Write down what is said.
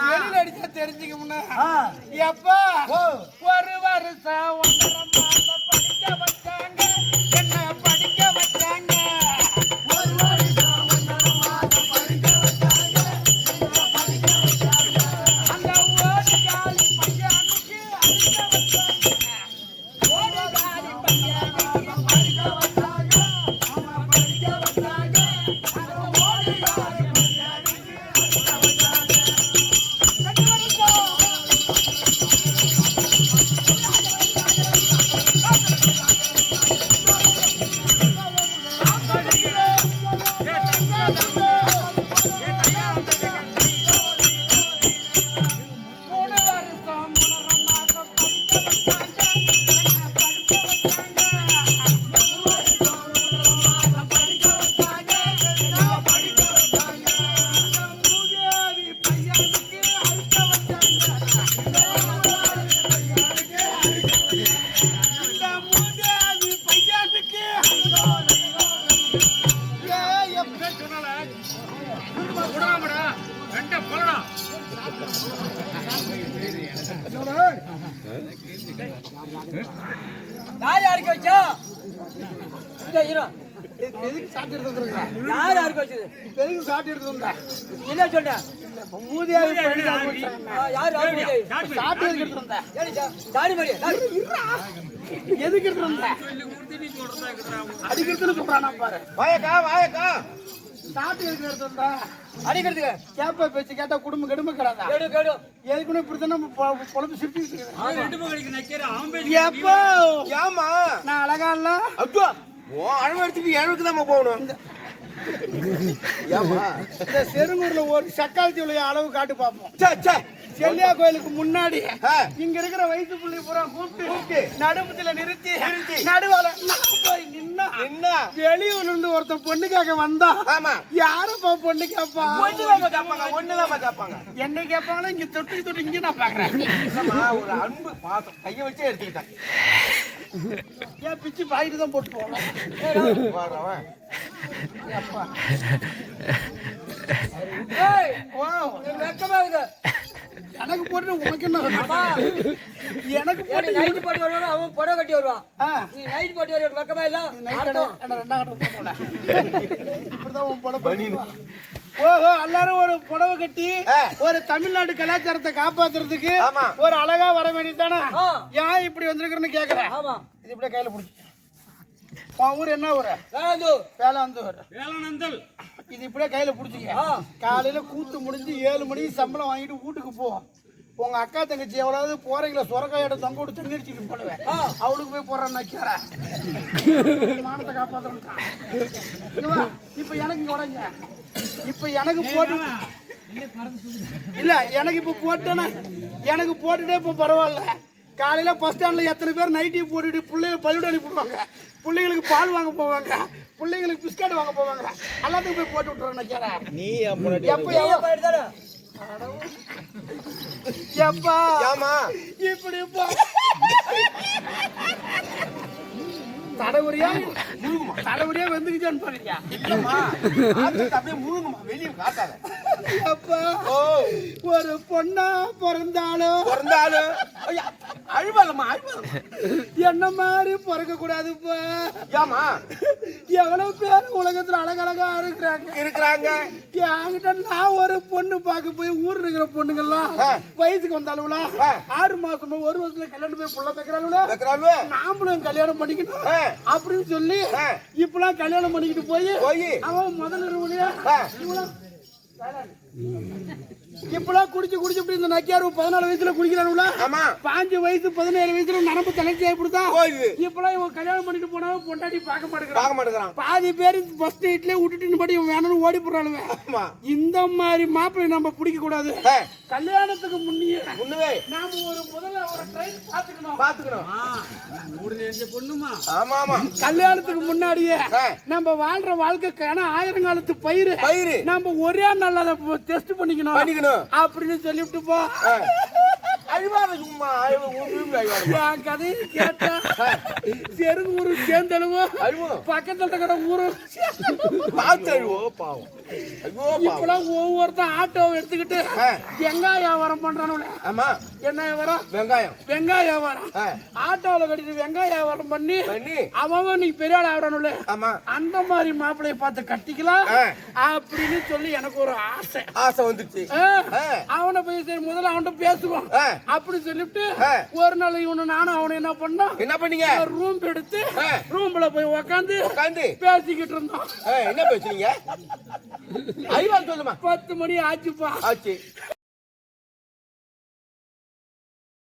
வெளியில அடிச்சா தெரிஞ்சுக்கணும்னா எப்பா ஒரு வருஷம் 1.5 மாசம் படிக்க வச்சாங்க என்ன படிக்க வச்சாங்க ஒரு வருஷம் 1.5 மாசம் படிக்க வச்சாங்க என்ன படிக்க வச்சாங்க அந்த ஓடி காலி பையனுக்கு அடிக்க வச்சாங்க ஓடி காலி பையனுக்கு படிக்க வச்சாங்க அவன் படிக்க வச்சாங்க அந்த ஓடி காலி பையனுக்கு அடிக்க வச்சாங்க யார் யாருக்கு வச்சா எதுக்கு சாப்பிட்டு எடுத்துருங்க யார் யாருக்கு வச்சது எதுக்கு சாப்பிட்டு எடுத்துருந்தா என்ன சொல்றேன் ஊதியாவி யார் சாப்பிட்டு எதுக்கு எடுத்துருந்தா தாடி மணி எதுக்கு எடுத்துருந்தா அடிக்கிறதுன்னு சொல்றானா பாரு வாயக்கா சாப்பிட்டு எதுக்கு எடுத்துருந்தா அடிக்கிறதுக்கு கேப்ப பேச்சு கேட்டா குடும்பம் கெடுமை கிடாதா எதுக்குன்னு இப்படித்தானே பொழப்பு சிரிச்சு எப்போ ஏமா நான் அழகா இல்ல அழகு எடுத்துட்டு எழுக்கு தான் போகணும் இந்த செருங்கூர்ல ஒரு சக்காலத்தி அளவு காட்டு பார்ப்போம் செல்லியா கோயிலுக்கு முன்னாடி இங்க இருக்கிற வயசு புள்ளி பூரா கூப்பிட்டு நடுமத்துல நிறுத்தி நடுவால போய் நின்னா வெளியூர்ல இருந்து ஒருத்தன் பொண்ணு கேட்க வந்தா யாரப்பா பொண்ணு கேப்பா ஒண்ணுதான் கேட்பாங்க என்ன கேட்பாங்களோ இங்க தொட்டு இங்க நான் பாக்குறேன் ஒரு அன்பு பாசம் கைய வச்சே எடுத்துக்கிட்டேன் ஏன் பிச்சு பாயிட்டு தான் போட்டு போவேன் எனக்கு போட்டு உனக்கு என்ன எனக்கு போட்டு நைட் போட்டு வருவான் அவன் புடவை கட்டி வருவான் நீ நைட் போட்டு வர வெக்கமா இல்ல ஓஹோ எல்லாரும் ஒரு புடவை கட்டி ஒரு தமிழ்நாடு கலாச்சாரத்தை காப்பாத்துறதுக்கு ஒரு அழகா வர வேண்டியதானே ஏன் இப்படி வந்திருக்கிறேன்னு கேக்குறேன் இது இப்படியே கையில பிடிச்சி ஊர் என்ன ஊரு வேளாந்தூர் இது இப்படியே கையில புடிச்சிக்க காலையில கூத்து முடிஞ்சு 7 மணிக்கு சம்பளம் வாங்கிட்டு வீட்டுக்கு போவோம் உங்க அக்கா தங்கச்சி எவ்வளவு போறீங்களா சொரக்காயோட தொங்க விட்டு தண்ணி அடிச்சுட்டு போடுவேன் அவளுக்கு போய் போறான்னு நக்கிற மானத்தை காப்பாத்துறேன் இப்ப எனக்கு இங்க உடங்க இப்ப எனக்கு போட்டு இல்ல எனக்கு இப்ப போட்டேன்னா எனக்கு போட்டுட்டே இப்ப பரவாயில்ல காலையில பஸ் ஸ்டாண்ட்ல எத்தனை பேர் நைட்டி போட்டுட்டு பிள்ளைங்க பள்ளியோட அனுப்பிடுவாங்க பிள்ளைங்களுக்கு பால் வாங்க போவாங்க பிள்ளைங்களுக்கு பிஸ்கட் வாங்க போவாங்க எல்லாத்துக்கும் போய் போட்டு விட்டுறேன் நீ எப்பா இப்படி தடவுரியா வந்துக்கிச்சான்னு பாருங்க அப்படியே முழுங்குமா வெளியே காட்டாத ஒரு பொண்ணா பிறந்தாலும் அழுவாலம்மா என்ன மாதிரி பிறக்க கூடாதுப்பா எவ்வளவு பேர் உலகத்துல அழகழகா இருக்கிறாங்க என்கிட்ட நான் ஒரு பொண்ணு பார்க்க போய் ஊர்ல இருக்கிற பொண்ணுங்கெல்லாம் வயசுக்கு வந்தாலுங்களா 6 மாசமா 1 வருஷத்துல கல்யாணம் போய் புள்ள வைக்கிறாளுங்களா நாமளும் கல்யாணம் பண்ணிக்கணும் அப்படின்னு சொல்லி இப்பெல்லாம் கல்யாணம் பண்ணிக்கிட்டு போய் அவன் முதல்ல இப்பெல்லாம் குடிச்சு இப்படி இந்த நக்கியாரு 14 வயசுல குடிக்கிறானுங்களா 5 வயசு 17 வயசுல நரம்பு தளர்ச்சி ஆயிடுதா இப்பெல்லாம் இவன் கல்யாணம் பண்ணிட்டு போனா பொண்டாட்டி பார்க்க மாட்டேங்கிறான் பாதி பேரு ஃபர்ஸ்ட் நைட்லயே விட்டுட்டு படி இவன் வேணும்னு ஓடி போறானுங்க இந்த மாதிரி மாப்பிள்ளை நம்ம பிடிக்க கூடாது கல்யாணத்துக்கு முன்னே நாம ஒரு முதல்ல ஒரு ட்ரைன் பாத்துக்கணும் கல்யாணத்துக்கு முன்னாடியே நம்ம வாழ்ற வாழ்க்கைக்கான 1000 காலத்து பயிர் நம்ம ஒரே நாள்ல டெஸ்ட் பண்ணிக்கணும் அப்படின்னு சொல்லிட்டு போ அழிவாத சும்மா என் கதையை கேட்டா செருகு ஊரு சேர்ந்தழுவோ பக்கத்துல இருக்கிற ஊரு பார்த்து அழுவோ பாவம். இப்பெல்லாம் ஒவ்வொருத்தன் ஆட்டோவை எடுத்துக்கிட்டு வெங்காய வியாபாரம் பண்றானுல. ஆமா என்ன வியாபாரம்? வெங்காயம் வியாபாரம். ஆட்டோல கட்டிட்டு வெங்காய வியாபாரம் பண்ணி அவன் நீ பெரிய ஆள் ஆகணும்ல. ஆமா அந்த மாதிரி மாப்பிள்ளைய பார்த்து கட்டிக்கலாம் அப்படின்னு சொல்லி எனக்கு ஒரு ஆசை வந்துச்சு. அவனை போய் சரி முதல்ல அவன்கிட்ட பேசுவான் அப்படி சொல்லிட்டு ஒரு நாள் இவனு நானும் அவனை என்ன பண்ணீங்க? ரூம் எடுத்து ரூம்ல போய் உக்காந்து பேசிக்கிட்டு இருந்தோம். என்ன பேசுறீங்க? 10 மணி ஆச்சுப்பா. ஆச்சு.